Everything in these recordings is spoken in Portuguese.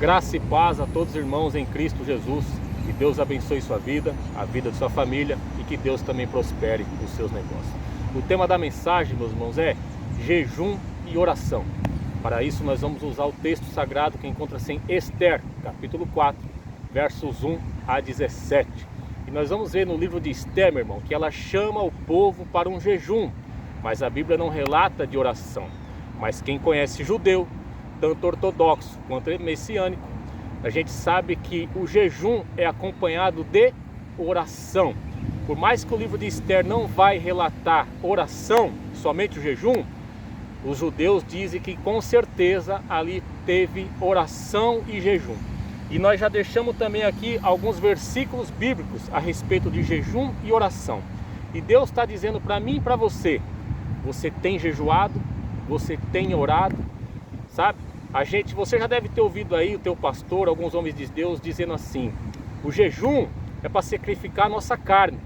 Graça e paz a todos os irmãos em Cristo Jesus. Que Deus abençoe sua vida, a vida de sua família e que Deus também prospere os seus negócios. O tema da mensagem, meus irmãos, é jejum e oração. Para isso nós vamos usar o texto sagrado que encontra-se em Esther, capítulo 4, versos 1 a 17. E nós vamos ver no livro de Esther, meu irmão, que ela chama o povo para um jejum, mas a Bíblia não relata de oração. Mas quem conhece judeu, tanto ortodoxo quanto messiânico, a gente sabe que o jejum é acompanhado de oração. Por mais que o livro de Esther não vai relatar oração, somente o jejum, os judeus dizem que com certeza ali teve oração e jejum. E nós já deixamos também aqui alguns versículos bíblicos a respeito de jejum e oração. E Deus está dizendo para mim e para você, você tem jejuado, você tem orado, sabe? Você já deve ter ouvido aí o teu pastor, alguns homens de Deus dizendo assim, o jejum é para sacrificar a nossa carne.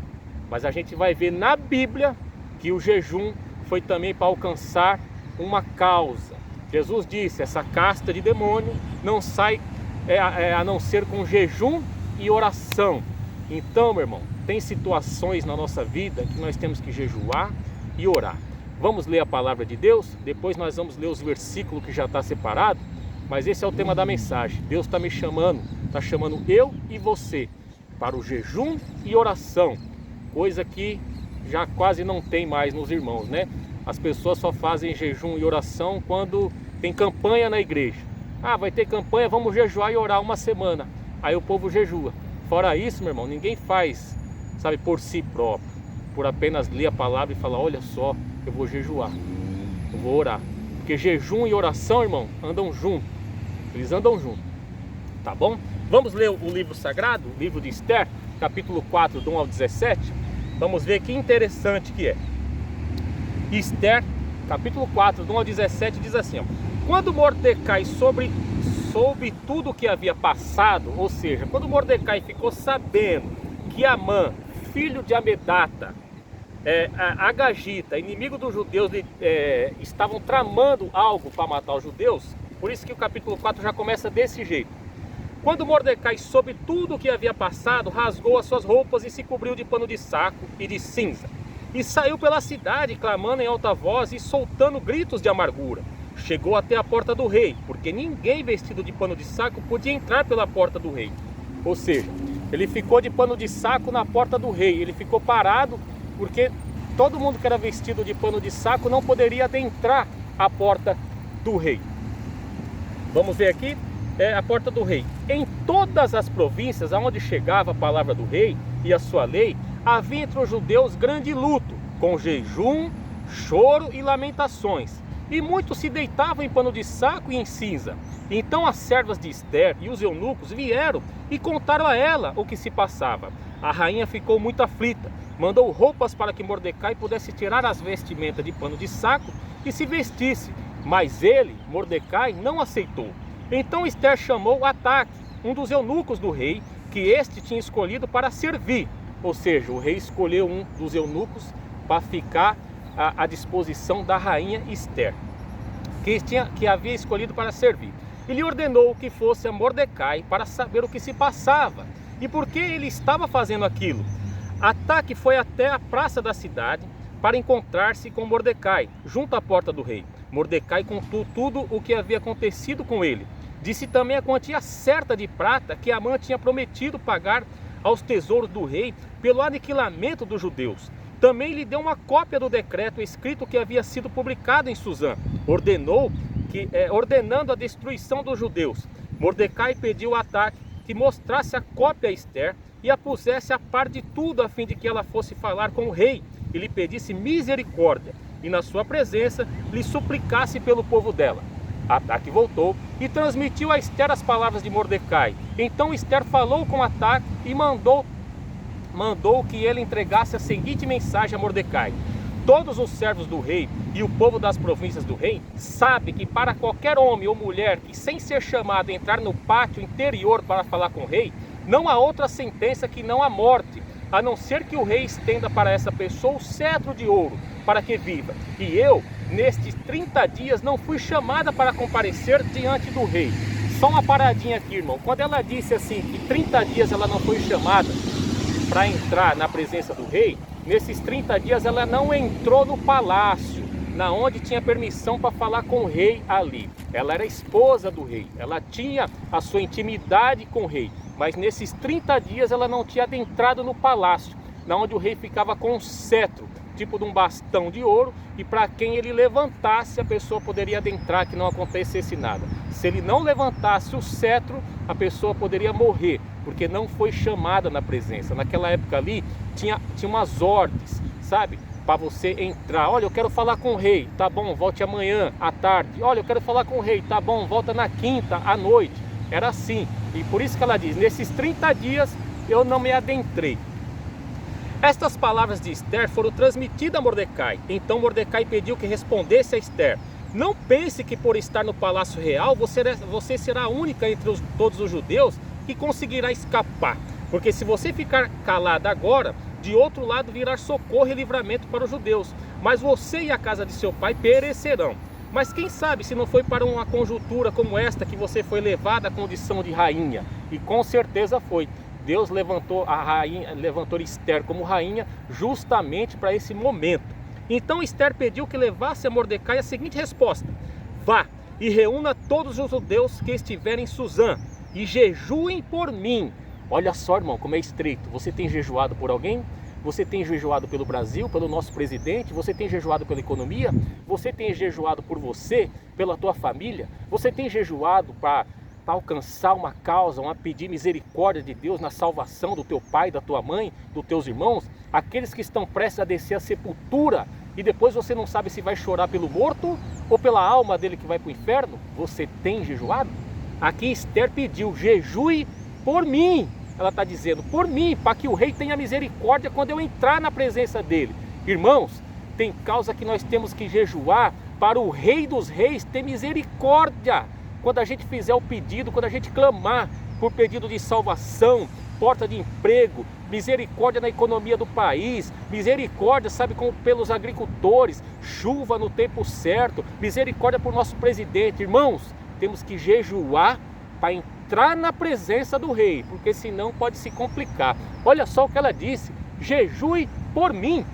Mas a gente vai ver na Bíblia que o jejum foi também para alcançar uma causa. Jesus disse, essa casta de demônio não sai a não ser com jejum e oração. Então, meu irmão, tem situações na nossa vida que nós temos que jejuar e orar. Vamos ler a palavra de Deus, depois nós vamos ler os versículos que já está separado, mas esse é o tema da mensagem. Deus está me chamando, está chamando eu e você para o jejum e oração, coisa que já quase não tem mais nos irmãos, né? As pessoas só fazem jejum e oração quando tem campanha na igreja. Ah, vai ter campanha, vamos jejuar e orar uma semana. Aí o povo jejua. Fora isso, meu irmão, ninguém faz, sabe, por si próprio, por apenas ler a palavra e falar, olha só, eu vou jejuar, eu vou orar. Porque jejum e oração, irmão, andam juntos. Eles andam juntos, tá bom? Vamos ler o livro sagrado, o livro de Esther, capítulo 4, do 1 ao 17. Vamos ver que interessante que é. Esther, capítulo 4, do 1 ao 17, diz assim, ó, quando Mordecai soube tudo o que havia passado, ou seja, quando Mordecai ficou sabendo que Amã, filho de Amedata, Agagita, inimigo dos judeus, estavam tramando algo para matar os judeus, por isso que o capítulo 4 já começa desse jeito. Quando Mordecai soube tudo o que havia passado, rasgou as suas roupas e se cobriu de pano de saco e de cinza. E saiu pela cidade, clamando em alta voz e soltando gritos de amargura. Chegou até a porta do rei, porque ninguém vestido de pano de saco podia entrar pela porta do rei. Ou seja, ele ficou de pano de saco na porta do rei, ele ficou parado, porque todo mundo que era vestido de pano de saco não poderia adentrar a porta do rei. Vamos ver aqui, a porta do rei. Em todas as províncias aonde chegava a palavra do rei e a sua lei, havia entre os judeus grande luto, com jejum, choro e lamentações. E muitos se deitavam em pano de saco e em cinza. Então as servas de Esther e os eunucos vieram e contaram a ela o que se passava. A rainha ficou muito aflita, mandou roupas para que Mordecai pudesse tirar as vestimentas de pano de saco e se vestisse. Mas ele, Mordecai, não aceitou. Então Esther chamou Ataque, um dos eunucos do rei, que este tinha escolhido para servir. Ou seja, o rei escolheu um dos eunucos para ficar à disposição da rainha Esther, que havia escolhido para servir. Ele ordenou que fosse a Mordecai para saber o que se passava e por que ele estava fazendo aquilo. Ataque foi até a praça da cidade para encontrar-se com Mordecai, junto à porta do rei. Mordecai contou tudo o que havia acontecido com ele. Disse também a quantia certa de prata que Amã tinha prometido pagar aos tesouros do rei pelo aniquilamento dos judeus. Também lhe deu uma cópia do decreto escrito que havia sido publicado em Suzã, ordenando a destruição dos judeus. Mordecai pediu a Ataque que mostrasse a cópia a Esther e a pusesse a par de tudo, a fim de que ela fosse falar com o rei e lhe pedisse misericórdia, e na sua presença lhe suplicasse pelo povo dela. Ataque voltou e transmitiu a Esther as palavras de Mordecai. Então Esther falou com Ataque e mandou que ele entregasse a seguinte mensagem a Mordecai: todos os servos do rei e o povo das províncias do rei sabe que para qualquer homem ou mulher que sem ser chamado entrar no pátio interior para falar com o rei, não há outra sentença que não a morte, a não ser que o rei estenda para essa pessoa o cetro de ouro, para que viva. E eu, nestes 30 dias, não fui chamada para comparecer diante do rei. Só uma paradinha aqui, irmão. Quando ela disse assim que 30 dias ela não foi chamada para entrar na presença do rei, nesses 30 dias ela não entrou no palácio, na onde tinha permissão para falar com o rei ali. Ela era esposa do rei, ela tinha a sua intimidade com o rei, mas nesses 30 dias ela não tinha adentrado no palácio, na onde o rei ficava com um cetro, tipo de um bastão de ouro, e para quem ele levantasse a pessoa poderia adentrar, que não acontecesse nada. Se ele não levantasse o cetro, a pessoa poderia morrer, porque não foi chamada na presença. Naquela época ali tinha umas ordens, sabe? Para você entrar. Olha, eu quero falar com o rei, tá bom, volte amanhã à tarde. Olha, eu quero falar com o rei, tá bom, volta na quinta à noite. Era assim, e por isso que ela diz, nesses 30 dias eu não me adentrei. Estas palavras de Esther foram transmitidas a Mordecai. Então Mordecai pediu que respondesse a Esther: não pense que por estar no palácio real você será a única entre todos os judeus que conseguirá escapar. Porque se você ficar calada agora, de outro lado virá socorro e livramento para os judeus. Mas você e a casa de seu pai perecerão. Mas quem sabe se não foi para uma conjuntura como esta que você foi levada à condição de rainha? E com certeza foi. Deus levantou Esther como rainha justamente para esse momento. Então Esther pediu que levasse a Mordecai a seguinte resposta: vá e reúna todos os judeus que estiverem em Suzã e jejuem por mim. Olha só, irmão, como é estreito. Você tem jejuado por alguém? Você tem jejuado pelo Brasil, pelo nosso presidente? Você tem jejuado pela economia? Você tem jejuado por você, pela tua família? Você tem jejuado para alcançar uma causa, pedir misericórdia de Deus na salvação do teu pai, da tua mãe, dos teus irmãos, aqueles que estão prestes a descer a sepultura, e depois você não sabe se vai chorar pelo morto ou pela alma dele que vai para o inferno? Você tem jejuado? Aqui Esther pediu: jejue por mim. Ela está dizendo, por mim, para que o rei tenha misericórdia quando eu entrar na presença dele. Irmãos, tem causa que nós temos que jejuar para o rei dos reis ter misericórdia. Quando a gente fizer o pedido, quando a gente clamar por pedido de salvação, porta de emprego, misericórdia na economia do país, misericórdia, sabe, como pelos agricultores, chuva no tempo certo, misericórdia por nosso presidente. Irmãos, temos que jejuar para entrar na presença do rei, porque senão pode se complicar. Olha só o que ela disse: jejue por mim.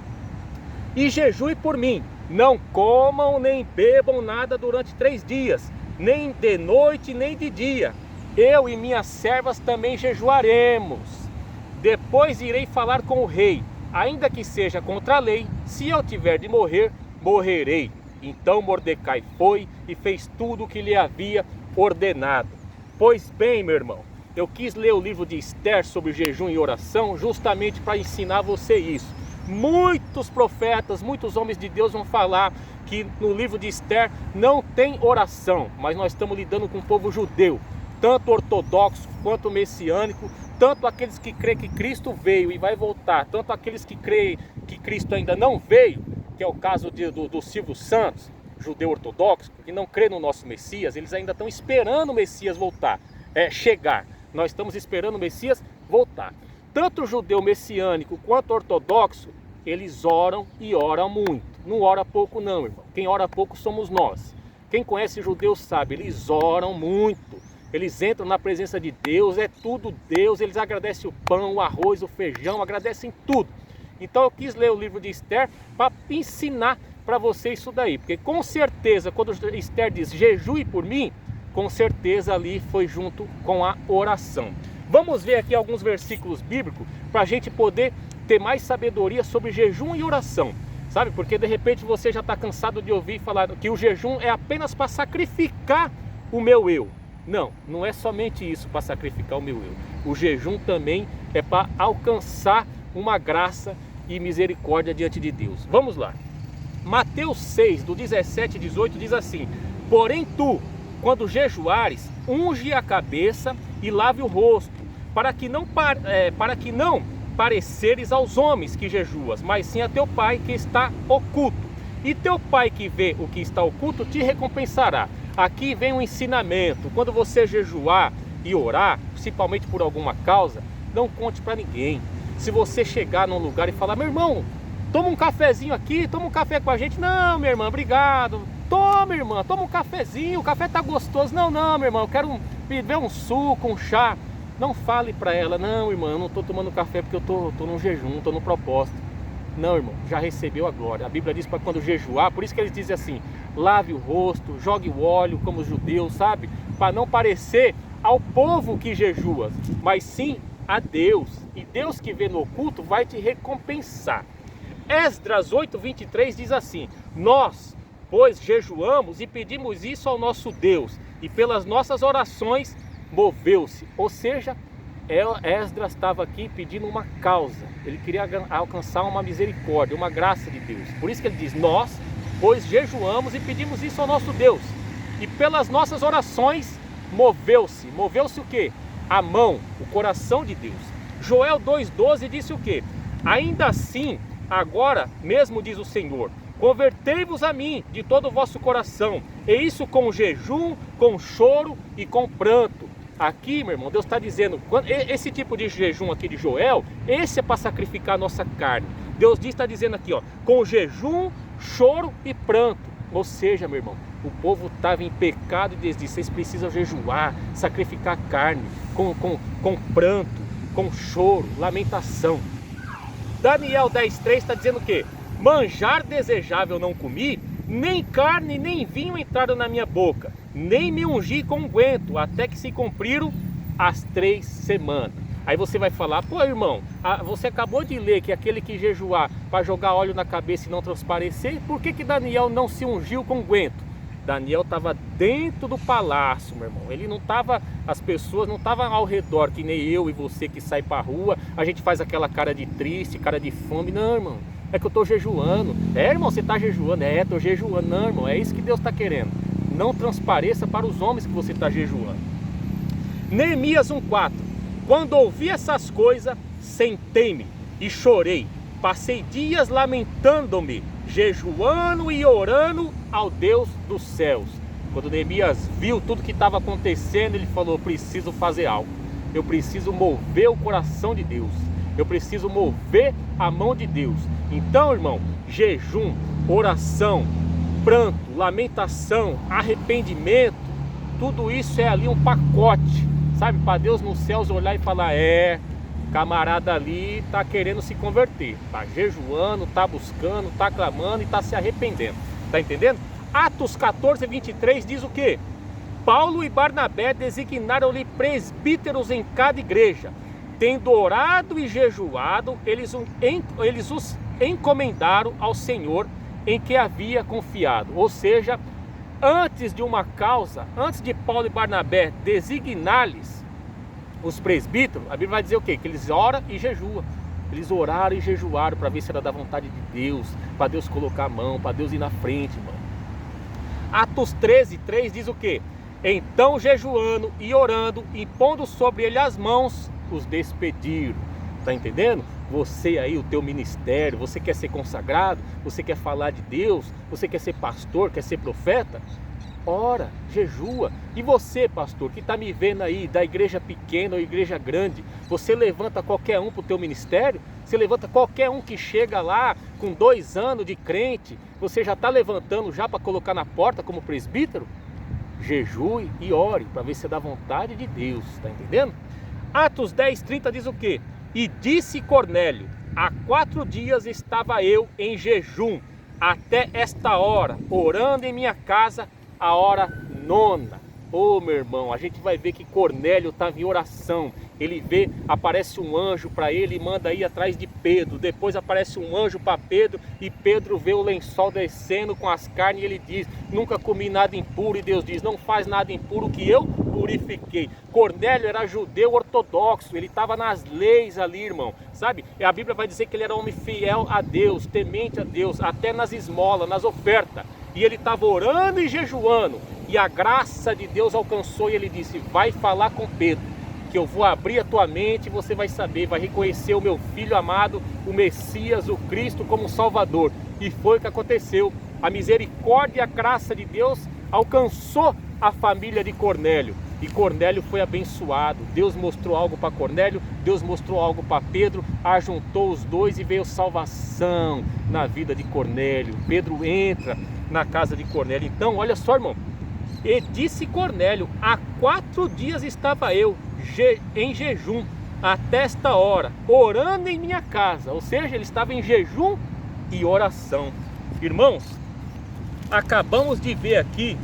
E jejue por mim, não comam nem bebam nada durante 3 dias, nem de noite nem de dia. Eu e minhas servas também jejuaremos. Depois irei falar com o rei, ainda que seja contra a lei. Se eu tiver de morrer, morrerei. Então Mordecai foi e fez tudo o que lhe havia ordenado. Pois bem, meu irmão, eu quis ler o livro de Esther sobre jejum e oração justamente para ensinar você isso. Muitos profetas, muitos homens de Deus vão falar que no livro de Esther não tem oração, mas nós estamos lidando com o povo judeu, tanto ortodoxo quanto messiânico, tanto aqueles que creem que Cristo veio e vai voltar, tanto aqueles que creem que Cristo ainda não veio, que é o caso do Silvio Santos, judeu ortodoxo, que não crê no nosso Messias. Eles ainda estão esperando o Messias voltar, chegar. Nós estamos esperando o Messias voltar. Tanto o judeu messiânico quanto o ortodoxo, eles oram e oram muito. Não ora pouco não, irmão. Quem ora pouco somos nós. Quem conhece judeus sabe, eles oram muito. Eles entram na presença de Deus, é tudo Deus. Eles agradecem o pão, o arroz, o feijão, agradecem tudo. Então eu quis ler o livro de Esther para ensinar para você isso daí. Porque com certeza, quando Esther diz jejue por mim, com certeza ali foi junto com a oração. Vamos ver aqui alguns versículos bíblicos para a gente poder ter mais sabedoria sobre jejum e oração. Sabe, porque de repente você já está cansado de ouvir falar que o jejum é apenas para sacrificar o meu eu. Não, não é somente isso, para sacrificar o meu eu. O jejum também é para alcançar uma graça e misericórdia diante de Deus. Vamos lá. Mateus 6, do 17 e 18 diz assim: porém tu, quando jejuares, unge a cabeça e lave o rosto, para que não pareceres aos homens que jejuas, mas sim a teu pai que está oculto. E teu pai que vê o que está oculto te recompensará. Aqui vem um ensinamento: quando você jejuar e orar, principalmente por alguma causa, não conte para ninguém. Se você chegar num lugar e falar: meu irmão, toma um cafezinho aqui, toma um café com a gente. Não, minha irmã, obrigado. Toma, irmã, toma um cafezinho, o café tá gostoso. Não, minha irmã, eu quero vê um suco, um chá. Não fale para ela, não, irmã, eu não estou tomando café porque eu estou num jejum, estou no propósito. Não, irmão, já recebeu a glória. A Bíblia diz para quando jejuar, por isso que eles dizem assim, lave o rosto, jogue o óleo como os judeus, sabe? Para não parecer ao povo que jejua, mas sim a Deus. E Deus que vê no oculto vai te recompensar. Esdras 8:23 diz assim, nós, pois, jejuamos e pedimos isso ao nosso Deus, e pelas nossas orações moveu-se. Ou seja, Esdras estava aqui pedindo uma causa, ele queria alcançar uma misericórdia, uma graça de Deus. Por isso que ele diz, nós, pois, jejuamos e pedimos isso ao nosso Deus, e pelas nossas orações moveu-se. Moveu-se o quê? A mão, o coração de Deus. Joel 2:12 disse o quê? Ainda assim, agora mesmo diz o Senhor, convertei-vos a mim de todo o vosso coração, e isso com jejum, com choro e com pranto. Aqui, meu irmão, Deus está dizendo, esse tipo de jejum aqui de Joel, esse é para sacrificar a nossa carne. Deus está dizendo aqui, ó, com jejum, choro e pranto. Ou seja, meu irmão, o povo estava em pecado e Deus disse, vocês precisam jejuar, sacrificar a carne, com pranto, com choro, lamentação. Daniel 10:3 está dizendo o quê? Manjar desejável não comi, nem carne nem vinho entraram na minha boca, nem me ungi com unguento, até que se cumpriram as 3 semanas. Aí você vai falar, pô irmão, você acabou de ler que aquele que jejuar para jogar óleo na cabeça e não transparecer, por que Daniel não se ungiu com unguento? Daniel estava dentro do palácio, meu irmão. Ele não estava, as pessoas não estavam ao redor, que nem eu e você que sai para a rua, a gente faz aquela cara de triste, cara de fome. Não, irmão, é que eu estou jejuando. É, irmão, você está jejuando? É, estou jejuando. Não, irmão, é isso que Deus está querendo. Não transpareça para os homens que você está jejuando. Neemias 1:4. Quando ouvi essas coisas, sentei-me e chorei. Passei dias lamentando-me, jejuando e orando ao Deus dos céus. Quando Neemias viu tudo que estava acontecendo, ele falou, eu preciso fazer algo. Eu preciso mover o coração de Deus. Eu preciso mover a mão de Deus. Então, irmão, jejum, oração, pranto, lamentação, arrependimento, tudo isso é ali um pacote, sabe? Para Deus nos céus olhar e falar, camarada ali está querendo se converter, está jejuando, está buscando, está clamando e está se arrependendo. Está entendendo? Atos 14:23 diz o quê? Paulo e Barnabé designaram-lhe presbíteros em cada igreja. Tendo orado e jejuado, eles os encomendaram ao Senhor em que havia confiado. Ou seja, antes de uma causa, antes de Paulo e Barnabé designar-lhes os presbíteros, a Bíblia vai dizer o quê? Que eles oram e jejuam. Eles oraram e jejuaram para ver se era da vontade de Deus, para Deus colocar a mão, para Deus ir na frente, mano. Atos 13:3 diz o quê? Então jejuando e orando, e pondo sobre ele as mãos, os despediram. Tá entendendo? Você aí, o teu ministério, você quer ser consagrado, você quer falar de Deus, você quer ser pastor, quer ser profeta? Ora, jejua. E você, pastor, que está me vendo aí, da igreja pequena ou igreja grande, você levanta qualquer um para o teu ministério? Você levanta qualquer um que chega lá com 2 anos de crente, você já está levantando já para colocar na porta como presbítero? Jejue e ore para ver se é da vontade de Deus, está entendendo? Atos 10:30 diz o quê? E disse Cornélio, há 4 dias estava eu em jejum, até esta hora, orando em minha casa, a hora 9. Ô meu irmão, a gente vai ver que Cornélio estava em oração. Ele vê, aparece um anjo para ele e manda ir atrás de Pedro. Depois aparece um anjo para Pedro e Pedro vê o lençol descendo com as carnes e ele diz, nunca comi nada impuro. E Deus diz, não faz nada impuro que eu purifiquei. Cornélio era judeu ortodoxo, ele estava nas leis ali, irmão, sabe? E a Bíblia vai dizer que ele era homem fiel a Deus, temente a Deus, até nas esmolas, nas ofertas. E ele estava orando e jejuando, e a graça de Deus alcançou, e ele disse, vai falar com Pedro, que eu vou abrir a tua mente, e você vai saber, vai reconhecer o meu filho amado, o Messias, o Cristo como Salvador. E foi o que aconteceu. A misericórdia e a graça de Deus alcançou a família de Cornélio, e Cornélio foi abençoado. Deus mostrou algo para Cornélio, Deus mostrou algo para Pedro, ajuntou os dois e veio salvação na vida de Cornélio. Pedro entra na casa de Cornélio. Então, olha só, irmão, E disse Cornélio: há 4 dias estava eu em jejum, até esta hora, orando em minha casa. Ou seja, ele estava em jejum e oração. Irmãos, acabamos de ver aqui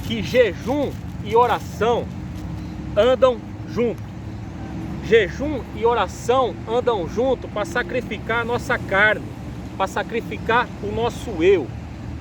que jejum e oração andam junto. Jejum e oração andam junto para sacrificar a nossa carne, para sacrificar o nosso eu.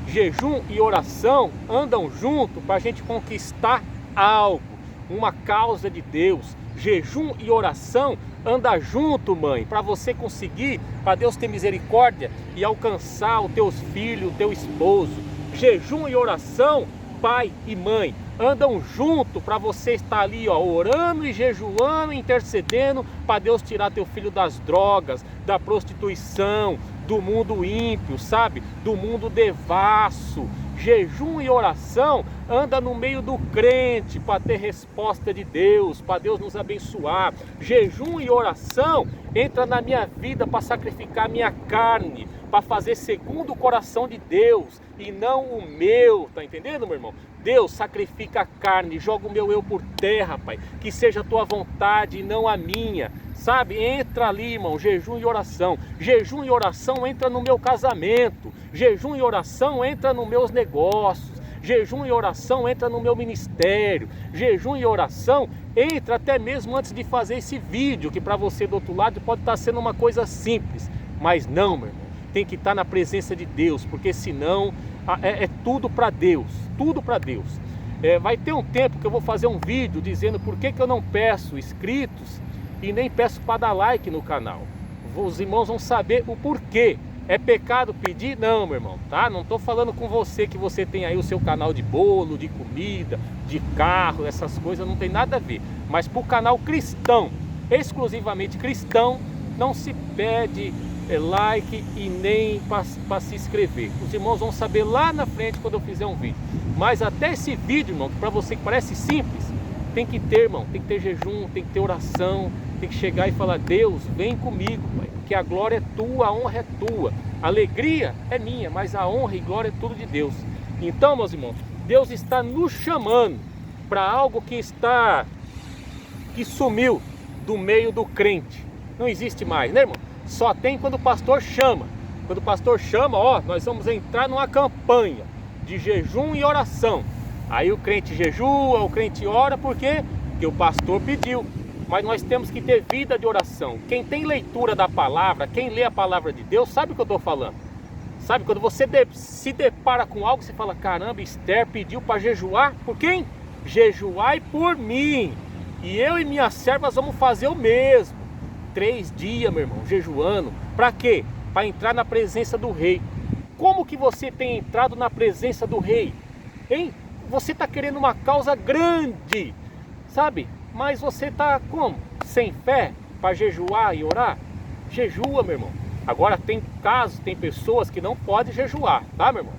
Jejum e oração andam junto para a gente conquistar algo, uma causa de Deus. Jejum e oração anda junto, mãe, para você conseguir, para Deus ter misericórdia e alcançar os teus filhos, o teu esposo. Jejum e oração, pai e mãe, andam junto para você estar ali, ó, orando e jejuando, intercedendo para Deus tirar teu filho das drogas, da prostituição, do mundo ímpio, sabe? Do mundo devasso. Jejum e oração anda no meio do crente para ter resposta de Deus, para Deus nos abençoar. Jejum e oração entra na minha vida para sacrificar minha carne, para fazer segundo o coração de Deus e não o meu, tá entendendo, meu irmão? Deus, sacrifica a carne, joga o meu eu por terra, Pai, que seja a tua vontade e não a minha, sabe? Entra ali, irmão, jejum e oração. Jejum e oração entra no meu casamento, jejum e oração entra nos meus negócios, jejum e oração entra no meu ministério, jejum e oração entra até mesmo antes de fazer esse vídeo, que para você do outro lado pode estar sendo uma coisa simples, mas não, meu irmão, tem que estar na presença de Deus, porque senão é tudo para Deus, tudo para Deus. Vai ter um tempo que eu vou fazer um vídeo dizendo por que eu não peço inscritos e nem peço para dar like no canal. Os irmãos vão saber o porquê. É pecado pedir? Não, meu irmão, tá? Não estou falando com você que você tem aí o seu canal de bolo, de comida, de carro, essas coisas, não tem nada a ver. Mas para o canal cristão, exclusivamente cristão, não se pede like e nem para se inscrever. Os irmãos vão saber lá na frente quando eu fizer um vídeo. Mas até esse vídeo, irmão, que para você que parece simples, tem que ter, irmão, tem que ter jejum, tem que ter oração, tem que chegar e falar: Deus, vem comigo, Pai, que a glória é tua, a honra é tua, a alegria é minha, mas a honra e glória é tudo de Deus. Então, meus irmãos, Deus está nos chamando para algo que sumiu do meio do crente. Não existe mais, né, irmão? Só tem quando o pastor chama. Quando o pastor chama, ó, nós vamos entrar numa campanha de jejum e oração. Aí o crente jejua, o crente ora, por quê? Porque o pastor pediu. Mas nós temos que ter vida de oração. Quem tem leitura da palavra, quem lê a palavra de Deus, sabe o que eu estou falando. Sabe, quando você se depara com algo, você fala: caramba, Esther pediu para jejuar. Por quem? Jejuai por mim. E eu e minhas servas vamos fazer o mesmo. 3 dias, meu irmão, jejuando. Para quê? Para entrar na presença do rei. Como que você tem entrado na presença do rei? Hein? Você está querendo uma causa grande, sabe? Mas você está como? Sem fé para jejuar e orar? Jejua, meu irmão. Agora tem casos, tem pessoas que não podem jejuar, tá, meu irmão?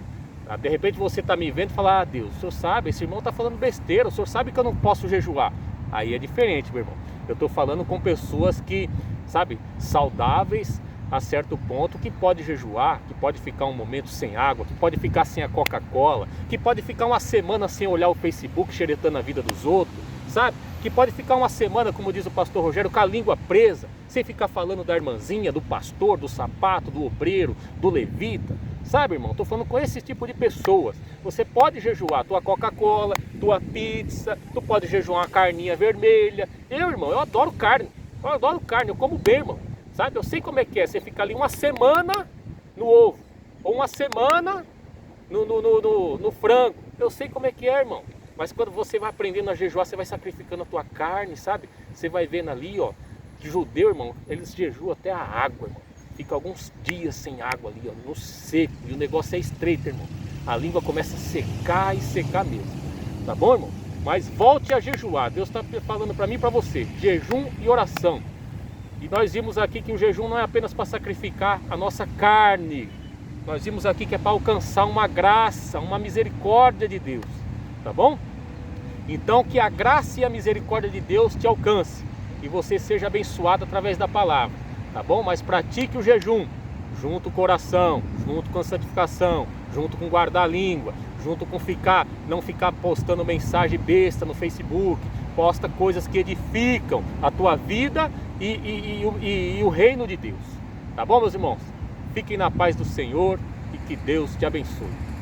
De repente você está me vendo e fala: ah, Deus, o senhor sabe, esse irmão está falando besteira, o senhor sabe que eu não posso jejuar. Aí é diferente, meu irmão. Eu estou falando com pessoas que, sabe, saudáveis a certo ponto, que pode jejuar, que pode ficar um momento sem água, que pode ficar sem a Coca-Cola, que pode ficar uma semana sem olhar o Facebook xeretando a vida dos outros, sabe? Que pode ficar uma semana, como diz o pastor Rogério, com a língua presa, sem ficar falando da irmãzinha, do pastor, do sapato, do obreiro, do levita. Sabe, irmão, estou falando com esse tipo de pessoas. Você pode jejuar tua Coca-Cola, tua pizza, tu pode jejuar uma carninha vermelha. Irmão, eu adoro carne, eu como bem, irmão. Sabe, eu sei como é que é, você fica ali uma semana no ovo, ou uma semana no frango. Eu sei como é que é, irmão. Mas quando você vai aprendendo a jejuar, você vai sacrificando a tua carne, sabe? Você vai vendo ali, ó, que judeu, irmão, eles jejuam até a água, irmão. Fica alguns dias sem água ali, ó, no seco, e o negócio é estreito, irmão. A língua começa a secar e secar mesmo, tá bom, irmão? Mas volte a jejuar. Deus está falando para mim e para você: jejum e oração. E nós vimos aqui que o jejum não é apenas para sacrificar a nossa carne. Nós vimos aqui que é para alcançar uma graça, uma misericórdia de Deus, tá bom? Então que a graça e a misericórdia de Deus te alcance e você seja abençoado através da palavra. Tá bom? Mas pratique o jejum, junto com oração, junto com a santificação, junto com guardar a língua, junto com não ficar postando mensagem besta no Facebook. Posta coisas que edificam a tua vida e o reino de Deus. Tá bom, meus irmãos? Fiquem na paz do Senhor e que Deus te abençoe.